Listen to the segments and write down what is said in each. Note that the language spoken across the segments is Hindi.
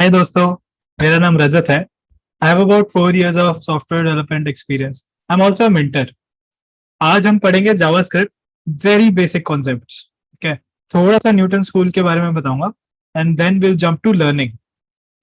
हाय दोस्तों, मेरा नाम रजत है। I have about 4 years of software development experience. I am also a mentor. आज हम पढ़ेंगे जावास्क्रिप्ट, वेरी बेसिक कॉन्सेप्ट। ठीक है, थोड़ा सा न्यूटन स्कूल के बारे में बताऊंगा and then will jump to learning.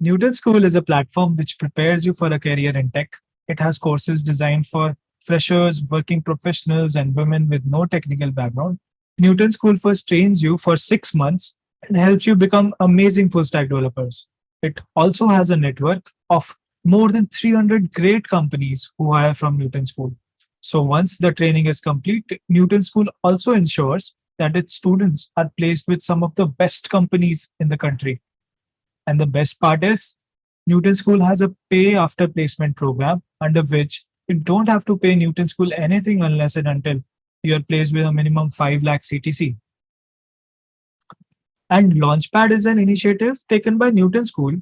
Newton School is a platform which prepares you for a career in tech. It has courses designed for freshers, working professionals, and women with no technical background. Newton School first trains you for 6 months and helps you become amazing full stack developers. It also has a network of more than 300 great companies who hire from Newton School. So once the training is complete, Newton School also ensures that its students are placed with some of the best companies in the country. And the best part is, Newton School has a pay after placement program under which you don't have to pay Newton School anything unless and until you are placed with a minimum 5 lakh CTC. And Launchpad is an initiative taken by Newton School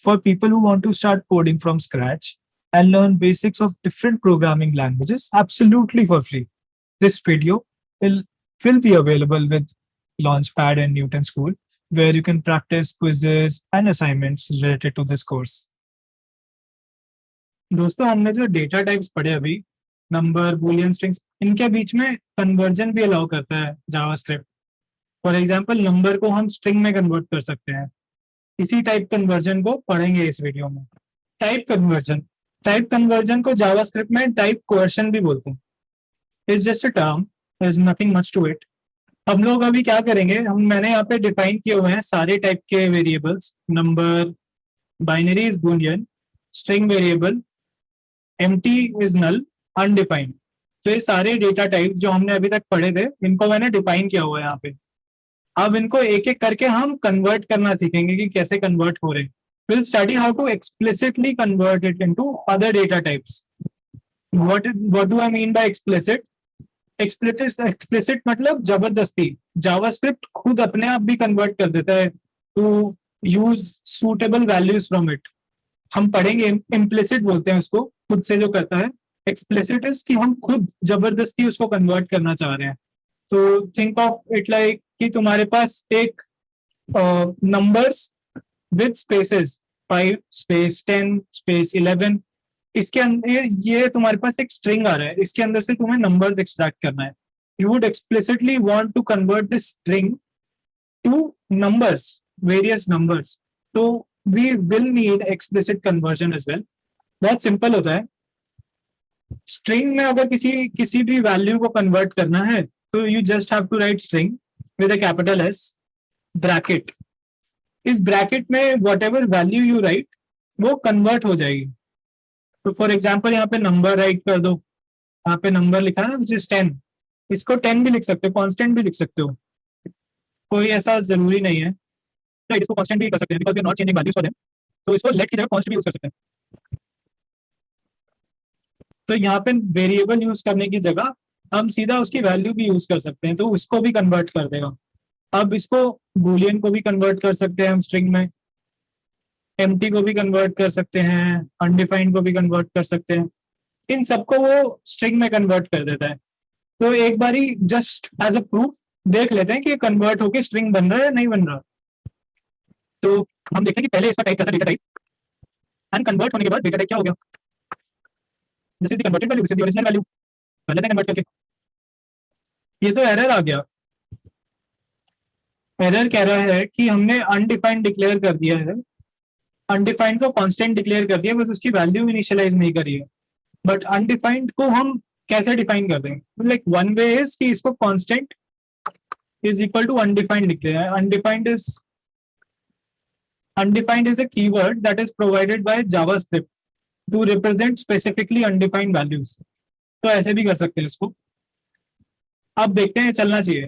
for people who want to start coding from scratch and learn basics of different programming languages absolutely for free. This video will, will be available with Launchpad and Newton School, where you can practice quizzes and assignments related to this course. दोस्तों, हमने जो डेटा टाइप्स पढ़े अभी, नंबर, बूलियन, स्ट्रिंग्स, इनके बीच में कन्वर्जन भी अलाउ करता है जावास्क्रिप्ट। फॉर एग्जांपल, नंबर को हम स्ट्रिंग में कन्वर्ट कर सकते हैं। इसी टाइप कन्वर्जन को पढ़ेंगे इस वीडियो में। टाइप कन्वर्जन को जावास्क्रिप्ट में टाइप कोएर्शन भी बोलते हैं। It's just a term, there is nothing much to it. हम लोग अभी क्या करेंगे, मैंने यहाँ पे डिफाइन किए हुए हैं सारे टाइप के variables. Number, binary is boolean, string variable, empty is null, undefined. तो ये सारे डेटा टाइप जो हमने अभी तक पढ़े थे, इनको मैंने डिफाइन किया हुआ है यहाँ पे। अब इनको एक एक करके हम कन्वर्ट करना सीखेंगे कि कैसे कन्वर्ट हो रहे हैं। Will study how to explicitly convert it into other data types. What do I mean by explicit? Explicit मतलब जबरदस्ती। जावास्क्रिप्ट खुद अपने आप भी कन्वर्ट कर देता है to use suitable values from it. हम पढ़ेंगे, इम्प्लिसिट बोलते हैं उसको, खुद से जो करता है। एक्सप्लिसिट इज कि हम खुद जबरदस्ती उसको कन्वर्ट करना चाह रहे हैं। तो थिंक ऑफ इट लाइक कि तुम्हारे पास एक numbers with spaces, 5 space 10 space 11, इसके अंदर ये तुम्हारे पास एक स्ट्रिंग आ रहा है, इसके अंदर से तुम्हें नंबर्स एक्सट्रैक्ट करना है। You would explicitly want to convert this string to numbers, various numbers. तो we will need explicit conversion as well. बहुत सिंपल होता है। स्ट्रिंग में अगर किसी भी वैल्यू को कन्वर्ट करना है तो you just have to write string with a capital S, bracket. इस ब्रैकेट में whatever value you write वो कन्वर्ट हो जाएगी। तो फॉर एग्जाम्पल यहाँ पे नंबर राइट कर दो। यहाँ पे नंबर लिखा है ना, विच इज 10। इसको 10 भी लिख सकते हो, कांस्टेंट भी लिख सकते हो, कोई ऐसा जरूरी नहीं है। तो इसको कांस्टेंट भी कर सकते हैं because we are not changing values for them. तो इसको लेट की जगह कांस्टेंट भी यूज कर सकते हैं। तो यहाँ पे वेरिएबल यूज करने की जगह हम सीधा उसकी वैल्यू भी यूज कर सकते हैं, तो उसको भी कन्वर्ट कर देगा। अब इसको बूलियन को भी कन्वर्ट कर सकते हैं हम स्ट्रिंग में, एम्प्टी को भी कन्वर्ट कर सकते हैं, अनडिफाइंड को भी कन्वर्ट कर सकते हैं। इन सबको वो स्ट्रिंग में कन्वर्ट कर देता है। तो एक बारी जस्ट एज अ प्रूफ देख लेते हैं कि कन्वर्ट होकर स्ट्रिंग बन रहा है या नहीं बन रहा। तो हम देखते हैं कि पहले इसका टाइप करता डेटा टाइप, एंड कन्वर्ट होने के बाद डेटा टाइप क्या हो गया। This is the converted value, this is the original value. कर लेते हैं कन्वर्ट करके। ये तो एरर आ गया। एरर कह रहा है कि हमने अनडिफाइंड डिक्लेयर कर दिया है, अनडिफाइंड को कांस्टेंट डिक्लेयर कर दिया, बस उसकी वैल्यू इनिशियलाइज नहीं करी है। बट अनडिफाइंड को हम कैसे डिफाइन कर देंगे? लाइक वन वे इज कि इसको constant is equal to undefined लिख दें। Undefined is a keyword that is provided by JavaScript to represent specifically undefined values. तो ऐसे भी कर सकते हैं इसको। अब देखते हैं चलना चाहिए।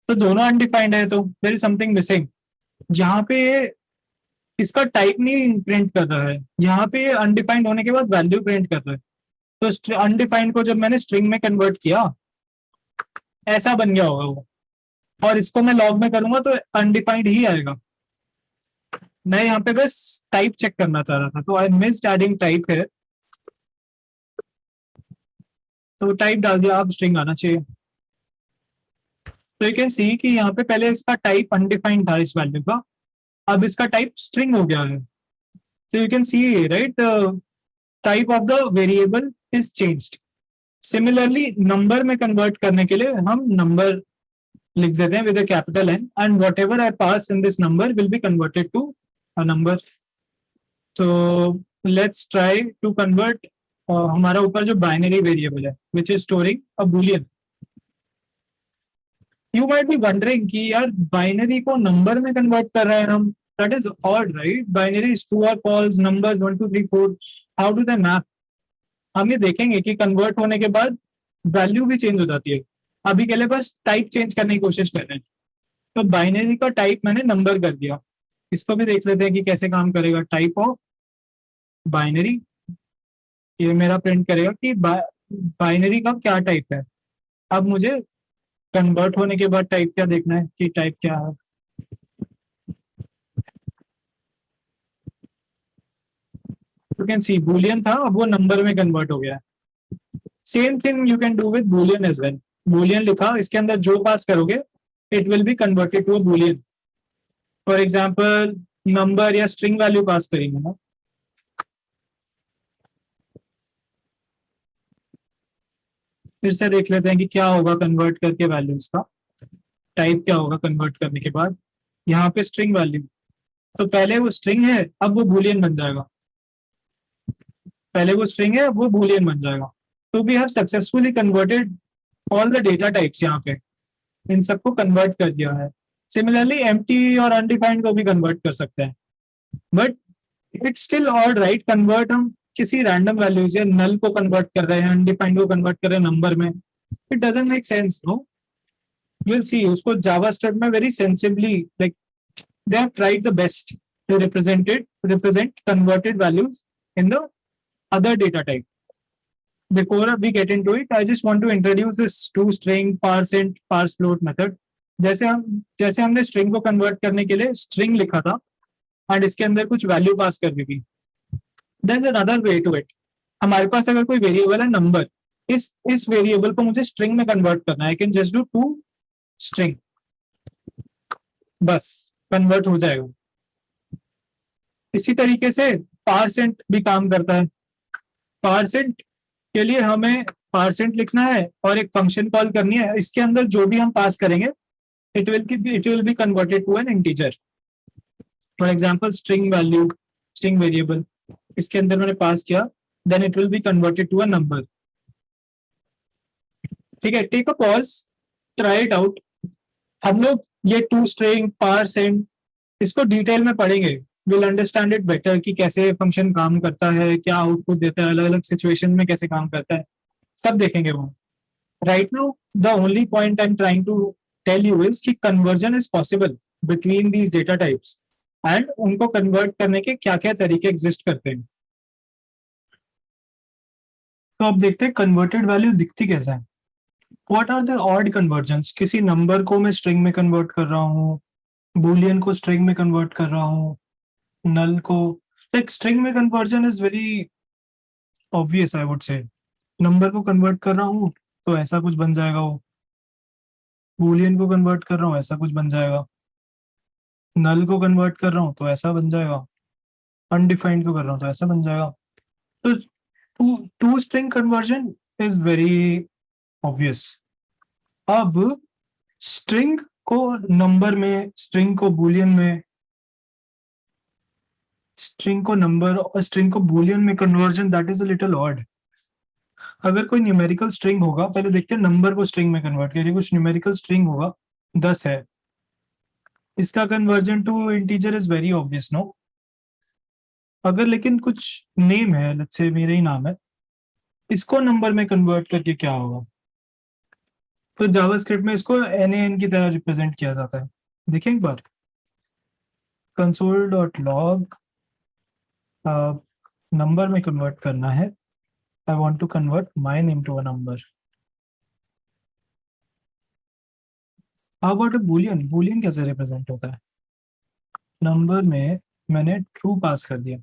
तो दोनों अनडिफाइंड है तो देयर इज समथिंग मिसिंग। यहाँ पे इसका टाइप नहीं प्रिंट कर रहा है, यहाँ पे अनडिफाइंड होने के बाद वैल्यू प्रिंट कर रहा है। तो अनडिफाइंड को जब मैंने स्ट्रिंग में कन्वर्ट किया, ऐसा बन गया होगा वो। और इसको मैं लॉग में करूंगा तो अनडिफाइंड ही आएगा। मैं यहाँ पे बस टाइप चेक करना चाह रहा था, तो आई मिस्ड एडिंग टाइप है, तो टाइप डाल दिया। अब स्ट्रिंग आना चाहिए। तो यू कैन सी कि यहाँ पे पहले इसका टाइप अनडिफाइंड था इस वैल्यू का, अब इसका टाइप स्ट्रिंग हो गया है. So you can see, right, the type of the variable is changed. Similarly, number में convert करने के लिए हम number लिख देते हैं with a capital N, and whatever I pass in this number will be converted to a number. So let's try to convert हमारा ऊपर जो binary variable है, which is storing a boolean. You might be wondering कि यार binary को number में convert कर रहे हैं हम. That is odd, right? Binary is true or false, numbers 1, 2, 3, 4. How do they map? हम ये देखेंगे कि कन्वर्ट होने के बाद वैल्यू भी चेंज हो जाती है. अभी के लिए बस टाइप चेंज करने की कोशिश कर रहे हैं. तो बाइनरी का टाइप मैंने नंबर कर दिया. इसको भी देख लेते हैं कि कैसे काम करेगा. टाइप ऑफ बाइनरी, ये मेरा प्रिंट करेगा कि बाइनरी का क्या टाइप है. अब मुझे कन्वर्ट होने के बाद टाइप क्या देखना है कि टाइप क्या है. You can see boolean था, अब वो नंबर में कन्वर्ट हो गया. Same thing you can do with boolean as well. boolean लिखा, इसके अंदर जो पास करोगे it will be converted to a boolean. For example number या स्ट्रिंग वैल्यू पास करेंगे ना, फिर से देख लेते हैं कि क्या होगा कन्वर्ट करके वैल्यूज का. टाइप क्या होगा कन्वर्ट करने के बाद. यहाँ पे स्ट्रिंग वैल्यू, तो पहले वो स्ट्रिंग है, अब वो boolean बन जाएगा. पहले वो स्ट्रिंग है, अब वो boolean बन जाएगा. तो we have successfully converted all the data types. यहाँ पे इन सबको कन्वर्ट कर दिया है. सिमिलरली एम्प्टी और अनडिफाइंड को भी कन्वर्ट कर सकते हैं. But it's still odd, right? Convert हम किसी रैंडम वैल्यूज या नल को कन्वर्ट कर रहे हैं, अनडिफाइंड को कन्वर्ट कर रहे हैं नंबर में. It doesn't make sense, no. Will see उसको जावास्क्रिप्ट में very sensibly, like they have tried the best to represent converted values in the other data type. Before we get into it, I just want to introduce this toString, parseInt, parsefloat method. जैसे हमने string को convert करने के लिए string लिखा था and इसके अंदर कुछ value pass कर दी थी. There's another way to it. हमारे पास अगर कोई variable है number, इस variable को मुझे string में convert करना है. I can just do toString. बस convert हो जाएगा. इसी तरीके से parseInt भी काम करता है. parseInt के लिए हमें parseInt लिखना है और एक फंक्शन कॉल करनी है. इसके अंदर जो भी हम पास करेंगे it will be converted to an integer. For example, string value, string variable, इसके अंदर मैंने पास किया, then it will be converted to a number. ठीक है, take a pause, try it out. हम लोग ये toString, parseInt इसको डिटेल में पढ़ेंगे. विल अंडरस्टैंड इट बेटर कि कैसे फंक्शन काम करता है, क्या आउटपुट देता है, अलग अलग सिचुएशन में कैसे काम करता है, सब देखेंगे वो. Right now the only point I am trying to tell you is कि conversion is possible between these data types and उनको कन्वर्ट करने के क्या क्या तरीके एग्जिस्ट करते हैं. तो अब देखते हैं कन्वर्टेड वैल्यू दिखती कैसे है. What are the odd conversions. किसी नंबर को मैं स्ट्रिंग में कन्वर्ट कर रहा हूँ, बूलियन को स्ट्रिंग में कन्वर्ट कर रहा हूँ, नल को. लाइक स्ट्रिंग में conversion is very obvious, I would say. Number को कन्वर्ट कर रहा हूँ तो ऐसा कुछ बन जाएगा, वो बूलियन को कन्वर्ट कर रहा हूँ ऐसा कुछ बन जाएगा, नल को कन्वर्ट कर रहा हूँ तो ऐसा बन जाएगा, अनडिफाइंड को कर रहा हूँ तो ऐसा बन जाएगा. तो to string conversion is very obvious. अब स्ट्रिंग को नंबर में, स्ट्रिंग को बूलियन में, स्ट्रिंग को नंबर और स्ट्रिंग को बूलियन में conversion, that is a little odd. अगर कोई न्यूमेरिकल स्ट्रिंग होगा, पहले देखते हैं नंबर को स्ट्रिंग में कन्वर्ट करिए. कुछ न्यूमेरिकल स्ट्रिंग होगा, 10 है, इसका conversion to integer is very obvious, no. अगर लेकिन कुछ नेम है, लेट्स से मेरा ही नाम है, इसको नंबर में कन्वर्ट करके क्या होगा. तो जावास्क्रिप्ट में इसको NaN की तरह रिप्रेजेंट किया जाता है. देखिए एक बार, console.log नंबर में कन्वर्ट करना है. I want to convert my name to a number. How about a boolean? Boolean कैसे रिप्रेजेंट होता है. नंबर में मैंने ट्रू पास कर दिया,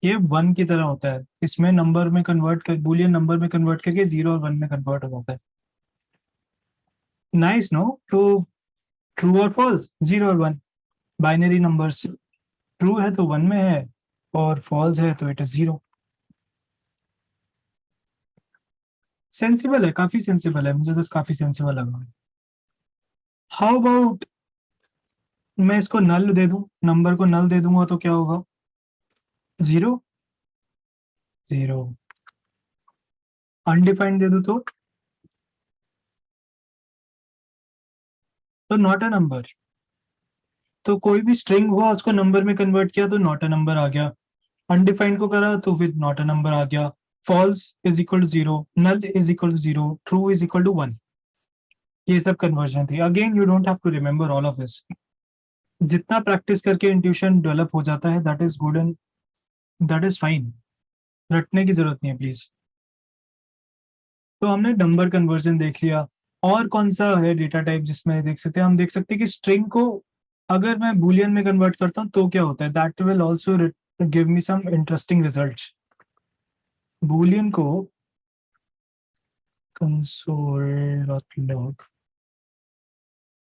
ये 1 की तरह होता है. इसमें नंबर में कन्वर्ट कर, बूलियन नंबर में कन्वर्ट करके 0 और 1 में कन्वर्ट हो जाता है. Nice, no. तो ट्रू और फॉल्स, 0 और 1, बाइनरी नंबर्स। ट्रू है तो 1 में है और फॉल्स है तो इट इज 0। सेंसिबल है, काफी सेंसिबल है, मुझे तो काफी सेंसिबल लगा। हाउ अबाउट मैं इसको नल दे दूं, नंबर को नल दे दूंगा तो क्या होगा? 0 0। अनडिफाइंड दे दूं तो नॉट अ नंबर। तो कोई भी स्ट्रिंग हुआ उसको नंबर में कन्वर्ट किया तो नॉट अ नंबर आ गया, अनडिफाइंड को करा तो फिर नॉट अ नंबर आ गया। False is equal to 0, null is equal to 0, true is equal to 1। ये सब कन्वर्जन थी। Again you don't have to remember all of this. जितना प्रैक्टिस करके इंट्यूशन डेवलप हो जाता है, that is good and that is fine. रटने की जरूरत नहीं है प्लीज। तो हमने नंबर कन्वर्जन देख लिया। और कौन सा है डेटा टाइप जिसमें देख सकते हैं? हम देख सकते हैं कि स्ट्रिंग को अगर मैं बूलियन में कन्वर्ट करता हूँ तो क्या होता है। That will also give me some interesting results. Boolean को console.log,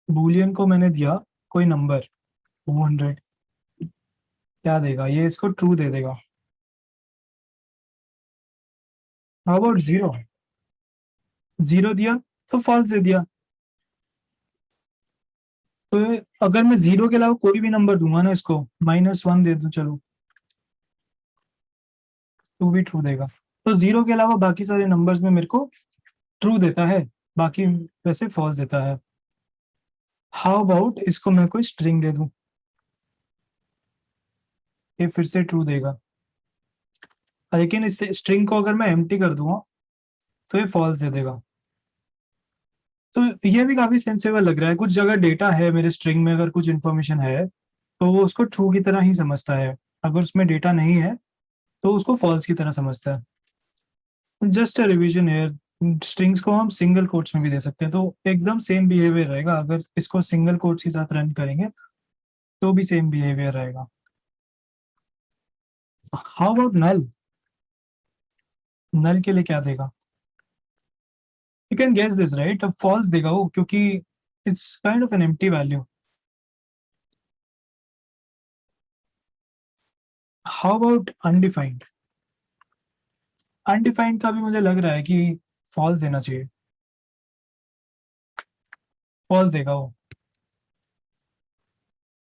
बूलियन को मैंने दिया कोई नंबर 200, क्या देगा ये? इसको ट्रू दे देगा। How about 0? 0 दिया तो फॉल्स दे दिया। तो अगर मैं 0 के अलावा कोई भी नंबर दूंगा ना, इसको -1 दे दूं चलो, तो भी ट्रू देगा। तो 0 के अलावा बाकी सारे नंबर्स में मेरे को ट्रू देता है, बाकी वैसे फॉल्स देता है। हाउ अबाउट इसको मैं कोई स्ट्रिंग दे दूं, ये फिर से ट्रू देगा। लेकिन इस स्ट्रिंग को अगर मैं एम्प्टी कर दूंगा तो ये फॉल्स दे देगा। तो ये भी काफी सेंसिबल लग रहा है। कुछ जगह डेटा है मेरे स्ट्रिंग में, अगर कुछ इन्फॉर्मेशन है तो वो उसको ट्रू की तरह ही समझता है, अगर उसमें डेटा नहीं है तो उसको फॉल्स की तरह समझता है। जस्ट अ रिवीजन है, स्ट्रिंग्स को हम सिंगल कोट्स में भी दे सकते हैं तो एकदम सेम बिहेवियर रहेगा। अगर इसको सिंगल कोट्स के साथ रन करेंगे तो भी सेम बिहेवियर रहेगा। How about null? नल के लिए क्या देगा? You can guess this right. अब फॉल्स देगा वो, क्योंकि it's kind of an empty value. How about undefined? Undefined का भी मुझे लग रहा है कि फॉल्स देना चाहिए, फॉल्स देगा वो।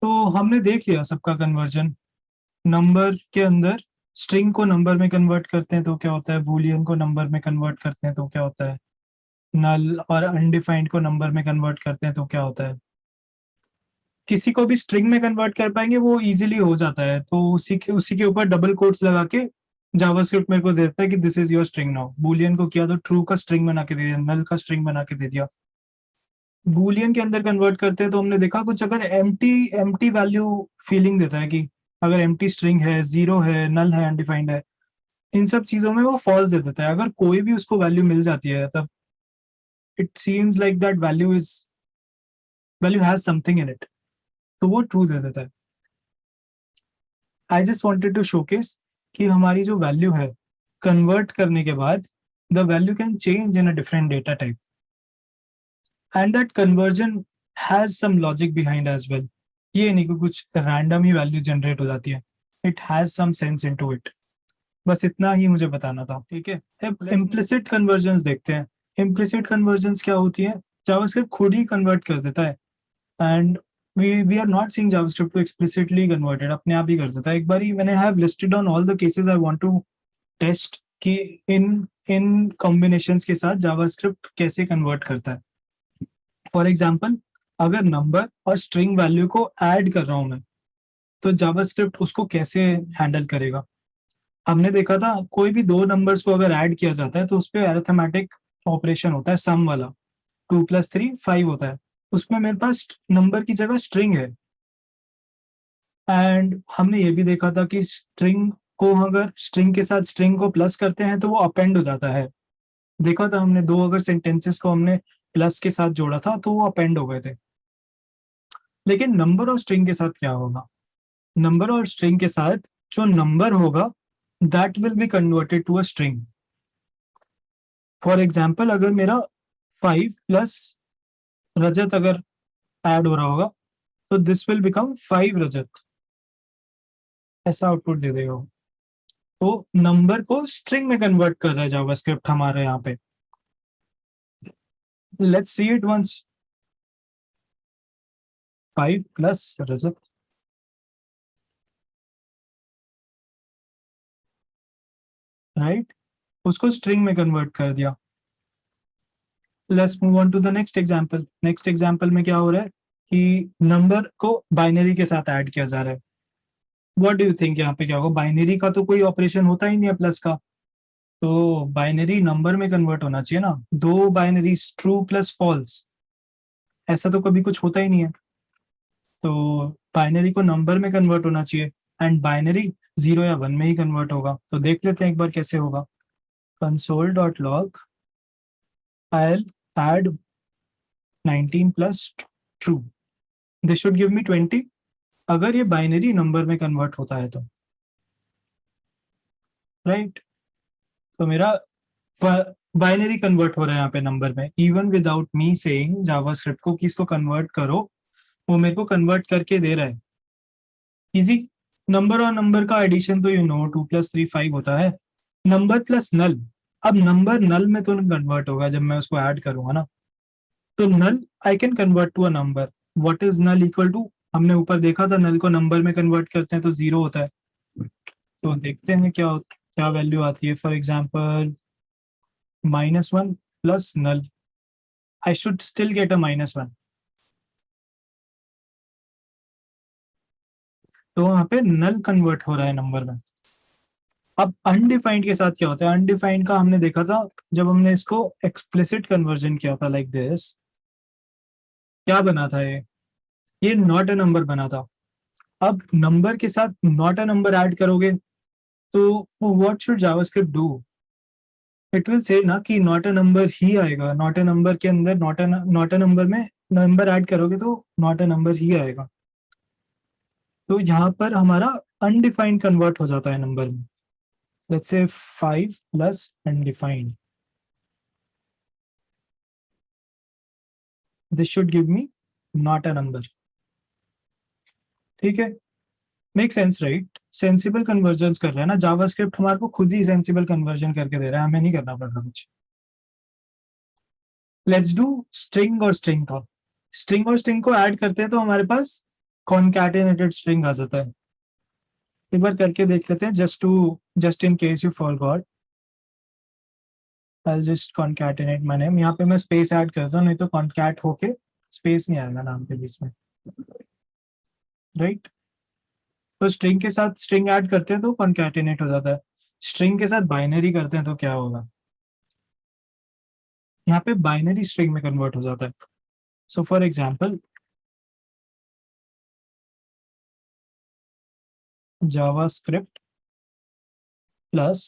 तो हमने देख लिया सबका कन्वर्जन। नंबर के अंदर स्ट्रिंग को नंबर में कन्वर्ट करते हैं तो क्या होता है, बूलियन को नंबर में कन्वर्ट करते हैं तो क्या होता है, नल और अनडिफाइंड को नंबर में कन्वर्ट करते हैं तो क्या होता है। किसी को भी स्ट्रिंग में कन्वर्ट कर पाएंगे वो इजीली हो जाता है, तो उसी के ऊपर डबल कोट्स लगा के जावास्क्रिप्ट मेरे को देता है कि this is your string now. Boolean को किया तो ट्रू का स्ट्रिंग बना के दे दिया, नल का स्ट्रिंग बना के दे दिया। बूलियन के अंदर कन्वर्ट करते हैं तो हमने देखा कुछ अगर एम्प्टी एम्प्टी वैल्यू फीलिंग देता है कि अगर एम्प्टी स्ट्रिंग है, 0 है, नल है, अनडिफाइंड है, इन सब चीजों में वो फॉल्स दे देता है। अगर कोई भी उसको वैल्यू मिल जाती है तब it seems like that value has something in it, तो वो ट्रू दे देता है। I just wanted to showcase कि हमारी जो वैल्यू है कन्वर्ट करने के बाद the value can change in a different data type and that conversion has some logic behind as well. ये नहीं कि कुछ रैंडम ही वैल्यू जनरेट हो जाती है, it has some sense into it. बस इतना ही मुझे बताना था, ठीक है। अब इम्प्लिसिट कन्वर्जन्स देखते हैं। इम्प्लिसिट कन्वर्जन्स क्या होती है? जावास्क्रिप्ट खुद ही कन्वर्ट कर देता है and we are not seeing JavaScript to explicitly converted, अपने आप ही कर देता है। एक बारी मैंने have listed on all the cases I want to test कि इन इन कॉम्बिनेशंस के साथ जावास्क्रिप्ट कैसे कन्वर्ट करता है। फॉर एग्जांपल, अगर नंबर और स्ट्रिंग वैल्यू को ऐड कर रहा हूं मैं तो जावास्क्रिप्ट उसको कैसे हैंडल करेगा। हमने देखा था कोई भी दो नंबर्स को अगर ऐड किया जाता है तो उस पर अरिथमेटिक ऑपरेशन होता है, सम वाला। 2 + 3 5 होता है, उसमें मेरे पास नंबर की जगह स्ट्रिंग है। एंड हमने ये भी देखा था कि स्ट्रिंग को अगर स्ट्रिंग के साथ स्ट्रिंग को प्लस करते हैं तो वो अपेंड हो जाता है। देखा था हमने, दो अगर सेंटेंसेस को हमने प्लस के साथ जोड़ा था तो वो अपेंड हो गए थे। लेकिन नंबर और स्ट्रिंग के साथ क्या होगा? नंबर और स्ट्रिंग के साथ जो नंबर होगा that will be converted to a string. For example, अगर मेरा 5 प्लस रजत अगर ऐड हो रहा होगा, तो दिस विल बिकम 5 रजत, ऐसा आउटपुट दे देगा। तो नंबर को स्ट्रिंग में कन्वर्ट कर रहा है जावास्क्रिप्ट हमारे यहाँ पे। Let's see it once. 5 plus Rajat, right, उसको स्ट्रिंग में कन्वर्ट कर दिया। Let's move on to the next example. Next example में क्या हो रहा है कि नंबर को बाइनरी के साथ ऐड किया जा रहा है। व्हाट डू यू थिंक यहाँ पे क्या होगा? बाइनरी का तो कोई ऑपरेशन होता ही नहीं है प्लस का, तो बाइनरी नंबर में कन्वर्ट होना चाहिए ना। दो बाइनरी ट्रू प्लस फॉल्स, ऐसा तो कभी कुछ होता ही नहीं है। तो बाइनरी को नंबर में कन्वर्ट होना चाहिए, एंड बाइनरी 0 या 1 में ही कन्वर्ट होगा। तो देख लेते हैं एक बार कैसे होगा। console.log I'll add 19 plus true, this should give me 20, अगर ये बाइनरी नंबर में कन्वर्ट होता है तो, राइट। तो मेरा बाइनरी कन्वर्ट हो रहा है यहाँ पे नंबर में, even without me saying JavaScript को कि इसको कन्वर्ट करो, वो मेरे को कन्वर्ट करके दे रहा है। इजी। नंबर और नंबर का एडिशन तो 2 + 3 5 होता है। नंबर प्लस नल, अब नंबर नल में तो कन्वर्ट होगा जब मैं उसको ऐड करूंगा ना। तो null I can convert to a number. What is null equal to? हमने ऊपर देखा था नल को नंबर में कन्वर्ट करते हैं तो 0 होता है। तो देखते हैं क्या क्या वैल्यू आती है। For example -1 plus null, I should still get a -1। तो वहां पे नल कन्वर्ट हो रहा है नंबर में। अब अनडिफाइंड के साथ क्या होता है? अनडिफाइंड का हमने देखा था जब हमने इसको एक्सप्लिसिट कन्वर्जन किया था, लाइक दिस। क्या बना था ये नॉट अ नंबर बना था। अब नंबर के साथ नॉट अ नंबर ऐड करोगे तो what should JavaScript do? It will say ना कि नॉट अ नंबर ही आएगा। नॉट अ नंबर के अंदर नॉट अ नंबर में नंबर ऐड करोगे तो नॉट अ नंबर ही आएगा। तो यहाँ पर हमारा अनडिफाइंड कन्वर्ट हो जाता है नंबर में। Let's say 5 plus undefined, this should give me not a number. ठीक है, make sense right? Sensible conversion कर रहा है ना जावास्क्रिप्ट, हमारे को खुद ही सेंसिबल कन्वर्जन करके दे रहा है, हमें नहीं करना पड़ रहा कुछ। लेट्स डू स्ट्रिंग और स्ट्रिंग का। स्ट्रिंग और स्ट्रिंग को ऐड करते हैं तो हमारे पास कॉन्कैटिनेटेड स्ट्रिंग आ जाता है। एक बार करके देख लेते हैं, just in case you forgot. I just concatenate my name. यहाँ पे मैं स्पेस ऐड करता हूँ, नहीं तो कॉन्कैट होके स्पेस नहीं आएगा नाम के बीच में, राइट। तो स्ट्रिंग के साथ स्ट्रिंग ऐड करते हैं तो कॉन्कैटिनेट हो जाता है। स्ट्रिंग के साथ बाइनरी करते हैं तो क्या होगा? यहाँ पे बाइनरी स्ट्रिंग में कन्वर्ट हो जाता है। So for example JavaScript plus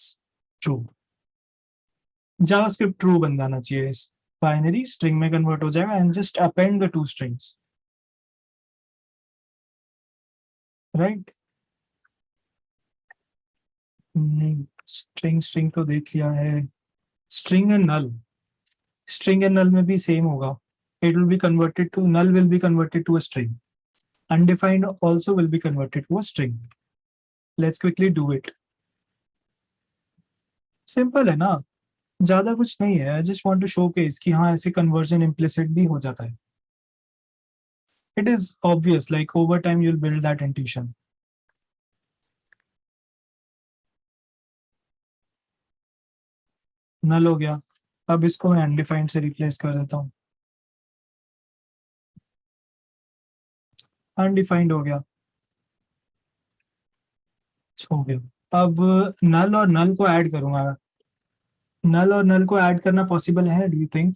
true, JavaScript true बन जाना चाहिए। इस बाइनरी स्ट्रिंग में कन्वर्ट हो जाएगा and just append the 2 strings, right. String string तो देख लिया है। String and null, string and null में भी सेम होगा। It will be converted to, null will be converted to a string, undefined also will be converted to a string. Let's quickly do it. Simple है ना, ज्यादा कुछ नहीं है। I just want to showcase कि हाँ ऐसे कन्वर्जन इम्प्लिसिट भी हो जाता है। It is obvious, like over time you will build that intuition. Null हो गया, अब इसको मैं अनडिफाइंड से रिप्लेस कर देता हूँ। अनडिफाइंड हो गया, हो गया। अब नल और नल को ऐड करूंगा। नल और नल को ऐड करना पॉसिबल है? Do you think?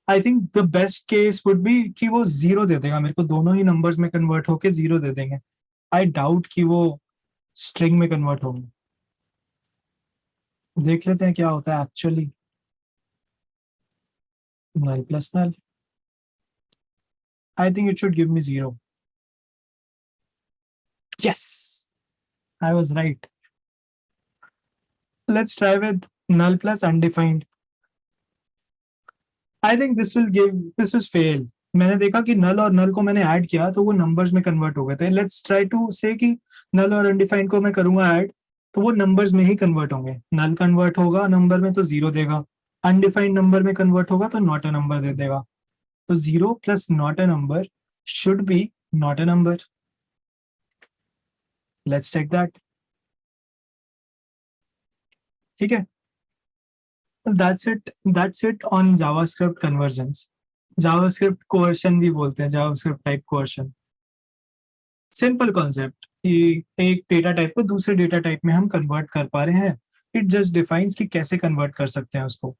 I think the best case would be कि वो 0 दे देगा मेरे को, दोनों ही नंबर्स में कन्वर्ट होके 0 दे देंगे। आई डाउट कि वो स्ट्रिंग में कन्वर्ट होंगे। देख लेते हैं क्या होता है actually. Null plus null, I think it should give me 0। Yes, I was right. Let's try with null plus undefined. I think this will fail. मैंने देखा कि नल और नल को मैंने ऐड किया तो वो नंबर्स में कन्वर्ट हो गए थे। लेट्स ट्राई टू से कि नल और अनडिफाइंड को मैं करूंगा ऐड, तो वो नंबर्स में ही कन्वर्ट होंगे। नल कन्वर्ट होगा नंबर में तो जीरो देगा, अनडिफाइंड नंबर में कन्वर्ट होगा तो नॉट अ नंबर दे देगा। तो zero plus not a number should be not a number. Let's check that. ठीक है, that's it on JavaScript conversions. JavaScript coercion भी बोलते हैं, JavaScript type coercion. Simple concept कि एक डेटा टाइप को दूसरे डेटा टाइप में हम कन्वर्ट कर पा रहे हैं। इट जस्ट डिफाइंस कि कैसे कन्वर्ट कर सकते हैं उसको।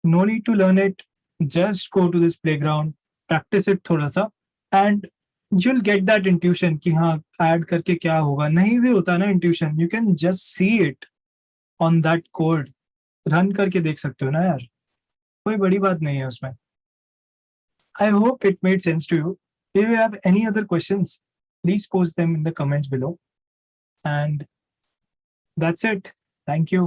No need to learn it, just go to this playground, practice it थोड़ा सा, and you'll get that intuition कि हाँ ऐड करके क्या होगा। नहीं भी होता ना intuition, you can just see it on that code, run करके देख सकते हो ना यार, कोई बड़ी बात नहीं है उसमें। I hope it made sense to you. If you have any other questions, please post them in the comments below. And that's it. Thank you.